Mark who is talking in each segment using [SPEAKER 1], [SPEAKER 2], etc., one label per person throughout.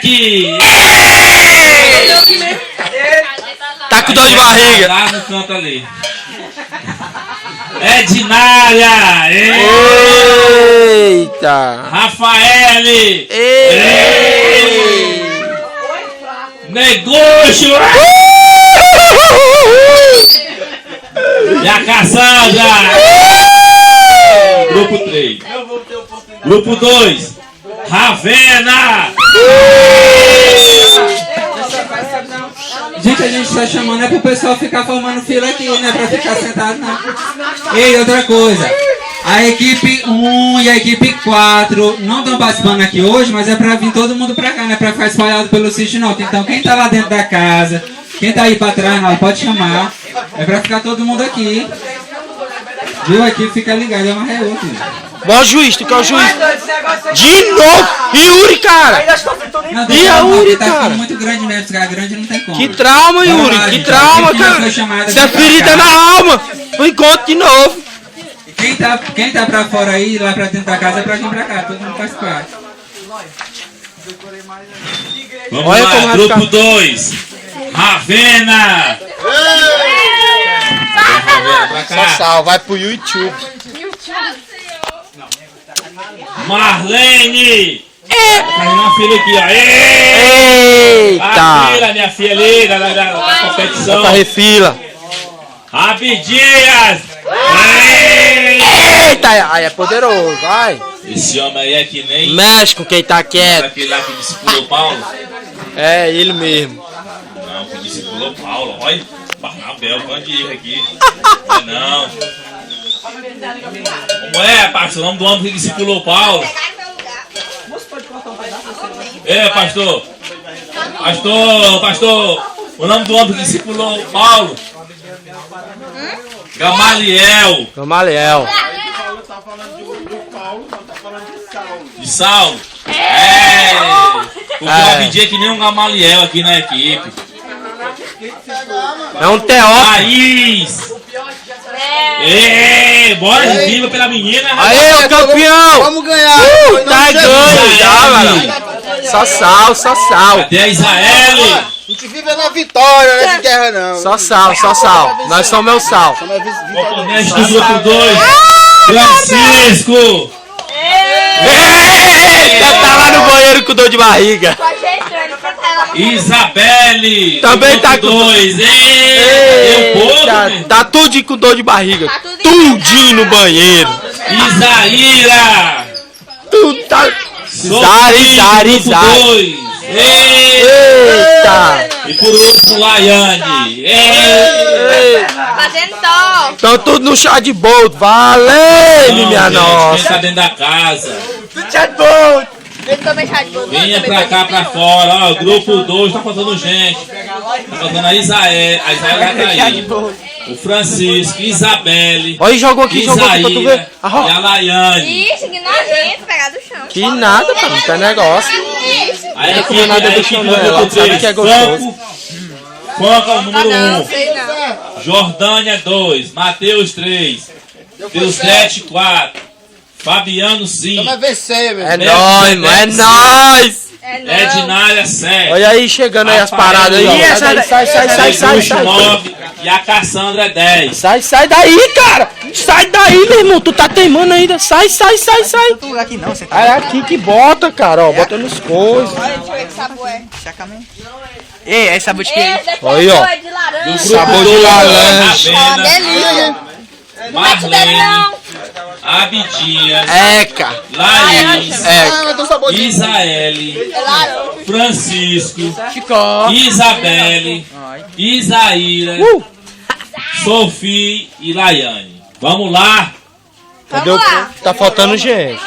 [SPEAKER 1] Black!
[SPEAKER 2] Tá com dor de barriga.
[SPEAKER 1] Lá no canto ali. Ednária!
[SPEAKER 2] Eita!
[SPEAKER 1] Rafael!
[SPEAKER 2] Ei!
[SPEAKER 1] Negócio! E a Cassandra! Grupo 3. Grupo 2. Ravena!
[SPEAKER 3] Gente, a gente tá chamando é pro pessoal ficar formando fila aqui, né? Pra ficar sentado, não. E outra coisa. A equipe 1 e a equipe 4 não estão participando aqui hoje, mas é pra vir todo mundo pra cá, né? Pra ficar espalhado pelo sítio, não. Então, quem tá lá dentro da casa, quem tá aí pra trás, não, pode chamar. É pra ficar todo mundo aqui. Viu? Aqui fica ligado, é uma reúne.
[SPEAKER 2] Bom juiz, tu quer o juiz? De novo! Yuri, cara!
[SPEAKER 3] Não,
[SPEAKER 2] E a Yuri,
[SPEAKER 3] tá
[SPEAKER 2] cara?
[SPEAKER 3] ficando muito grande mesmo, ficar grande não tem como.
[SPEAKER 2] Que trauma,
[SPEAKER 3] Bora
[SPEAKER 2] Yuri!
[SPEAKER 3] lá,
[SPEAKER 2] Que
[SPEAKER 3] gente,
[SPEAKER 2] trauma,
[SPEAKER 3] quem não
[SPEAKER 2] cara!
[SPEAKER 3] foi chamado
[SPEAKER 2] Essa
[SPEAKER 3] aqui pra
[SPEAKER 2] ferida
[SPEAKER 3] cá.
[SPEAKER 2] na alma! Um encontro de novo!
[SPEAKER 3] Quem tá pra fora aí, lá pra dentro da casa, é pra vir pra cá, todo mundo faz parte.
[SPEAKER 1] Vamos
[SPEAKER 2] Olha
[SPEAKER 1] lá,
[SPEAKER 2] como vai
[SPEAKER 1] grupo
[SPEAKER 2] ficar.
[SPEAKER 1] 2. Ravena! Ravena pra cá.
[SPEAKER 2] Sal, vai pro YouTube.
[SPEAKER 1] Marlene! Tá uma filha aqui, ó. A filha,
[SPEAKER 2] Eita!
[SPEAKER 1] minha filha ali, da competição.
[SPEAKER 2] Tá refila.
[SPEAKER 1] Abdias!
[SPEAKER 2] Eita! Aí é poderoso, vai!
[SPEAKER 1] Esse homem aí é que nem
[SPEAKER 2] Mexe com quem tá quieto.
[SPEAKER 1] aquele lá que discipulou Paulo.
[SPEAKER 2] É, ele mesmo.
[SPEAKER 1] Não, que discipulou Paulo. Olha, Barnabé, pode ir aqui. Não. Como é, pastor? O nome do homem que discipulou Paulo? É, pastor. Pastor. O nome do homem que discipulou Paulo? Gamaliel.
[SPEAKER 2] Gamaliel.
[SPEAKER 1] De Saulo. É. Porque o Abidia é que nem um Gamaliel aqui na equipe.
[SPEAKER 2] É um teófilo.
[SPEAKER 1] Thaís. Bora de viva pela menina.
[SPEAKER 2] Aê, o campeão!
[SPEAKER 4] Vamos ganhar!
[SPEAKER 2] Tá ganho já, mano. Só sal.
[SPEAKER 1] Cadê a Israel?
[SPEAKER 4] A gente vive na vitória, não é de guerra não.
[SPEAKER 2] Só sal. Nós somos meu sal.
[SPEAKER 1] Oponente do grupo 2. Francisco.
[SPEAKER 2] Eita, tá lá no banheiro com dor de barriga.
[SPEAKER 1] Isabelle.
[SPEAKER 2] Também tá com
[SPEAKER 1] 2.
[SPEAKER 2] Eita, tá tudinho com dor de barriga. Tudinho no banheiro.
[SPEAKER 1] Isaíra.
[SPEAKER 2] Tudo tá...
[SPEAKER 1] Zari.
[SPEAKER 2] Zari. Eita.
[SPEAKER 1] E por último, Laiane.
[SPEAKER 5] Fazendo dó.
[SPEAKER 2] Tão tudo no chá de boldo. Valeu, minha
[SPEAKER 1] Quem
[SPEAKER 2] nossa.
[SPEAKER 1] tá dentro da casa?
[SPEAKER 2] Chá de boldo.
[SPEAKER 5] Eu também já de boa.
[SPEAKER 1] Venha pra cá, pra fora. Ó, grupo 2, tá faltando gente. Tá faltando a Isaíra vai cair. O Francisco, Isabelle.
[SPEAKER 2] Olha, jogou aqui pra tu ver.
[SPEAKER 1] Isaíra e a Laiane.
[SPEAKER 5] Ixi, que nojento pegar do chão.
[SPEAKER 2] Que nada, pá, não tem negócio.
[SPEAKER 1] A
[SPEAKER 2] Não
[SPEAKER 1] equipe,
[SPEAKER 2] nada
[SPEAKER 1] a
[SPEAKER 2] do
[SPEAKER 1] equipe
[SPEAKER 2] chão,
[SPEAKER 1] do
[SPEAKER 2] não, ela
[SPEAKER 1] grupo
[SPEAKER 2] sabe
[SPEAKER 1] 3.
[SPEAKER 2] que é gostoso.
[SPEAKER 1] Franco é o número 1.
[SPEAKER 5] Não, sei não.
[SPEAKER 1] Jordânia 2. Mateus 3. Deus 7, 4. Fabiano 5.
[SPEAKER 4] Vai vencer, meu.
[SPEAKER 2] É nóis, mano, é nóis.
[SPEAKER 5] É não.
[SPEAKER 1] Ednária 7.
[SPEAKER 2] Olha aí, chegando aí as paradas aí. Sai.
[SPEAKER 1] 9. E a Cassandra 10.
[SPEAKER 2] Sai daí, cara. Sai daí, meu irmão. Tu tá teimando ainda. Sai.
[SPEAKER 6] Aqui não, você
[SPEAKER 2] É aqui que bota, cara, ó. Bota nos coisas.
[SPEAKER 5] Deixa eu ver que sabor é.
[SPEAKER 6] Ei, aí sabor de que?
[SPEAKER 5] Esse daqui
[SPEAKER 2] Aí, ó.
[SPEAKER 5] é de laranja.
[SPEAKER 2] Sabor de laranja.
[SPEAKER 5] É uma
[SPEAKER 1] Ravena,
[SPEAKER 5] delícia. Não mete o dedo
[SPEAKER 1] Marlene,
[SPEAKER 5] não.
[SPEAKER 1] Abdias,
[SPEAKER 2] Eca.
[SPEAKER 1] Laís,
[SPEAKER 2] Eca.
[SPEAKER 1] Isaele,
[SPEAKER 5] É laranja.
[SPEAKER 1] Francisco,
[SPEAKER 6] Chicó.
[SPEAKER 1] Isabelle, Isaíra, Sofia e Laiane. Vamos lá.
[SPEAKER 2] Cadê
[SPEAKER 5] Vamos
[SPEAKER 2] o...
[SPEAKER 5] lá.
[SPEAKER 2] Tá faltando gente.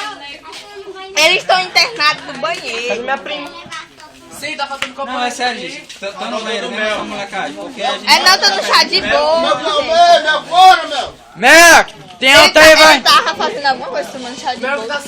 [SPEAKER 5] Eles estão internados no banheiro.
[SPEAKER 3] Sim, tá faltando copo. Não, é sério, gente. Tá no banheiro, né? Essa molecagem. Porque a gente...
[SPEAKER 5] É não, tô no chá de boa.
[SPEAKER 6] Mel, tem alta aí, vai.
[SPEAKER 5] Ele tava fazendo alguma coisa tomando chá de boa.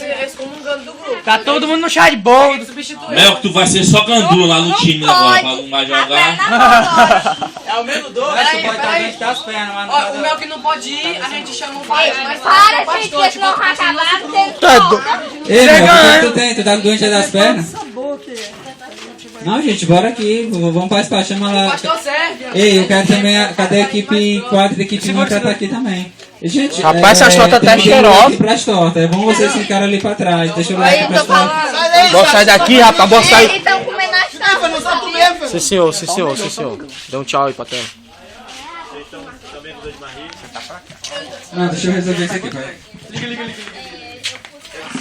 [SPEAKER 6] Tá todo mundo no chá de boldo.
[SPEAKER 1] Mel, que tu vai ser só gandula lá no time agora, pra não vai jogar.
[SPEAKER 3] É o mesmo doce. Peraí. Pode estar as pernas, mas não
[SPEAKER 7] Ó, o Mel que não pode ir, a gente chama um pai.
[SPEAKER 5] Para, gente, que senão vai acabar.
[SPEAKER 2] Tá doido.
[SPEAKER 3] Ei, meu, o que tu tem? Tu tá doente das pernas? Não, gente, bora aqui. Vamos participar. Chama lá.
[SPEAKER 7] Pastor Sérgio.
[SPEAKER 3] Ei, eu quero também. Cadê a equipe 4 da equipe 1 pra estar aqui também? E, gente,
[SPEAKER 2] Rapaz, essas tortas
[SPEAKER 3] tem
[SPEAKER 2] até
[SPEAKER 3] que
[SPEAKER 2] cheirosas.
[SPEAKER 3] aqui pras tortas. É bom vocês ficarem ali pra trás. Deixa eu lá aqui pras tortas.
[SPEAKER 2] Bora sair daqui, rapaz, bora
[SPEAKER 5] Eles
[SPEAKER 2] sair.
[SPEAKER 5] estão comendo as taças.
[SPEAKER 4] Não sabe comer, filho.
[SPEAKER 2] Sim, senhor, sim, senhor, sim, senhor. Dê um tchau aí pra tela.
[SPEAKER 3] Não, deixa eu resolver isso aqui, pai.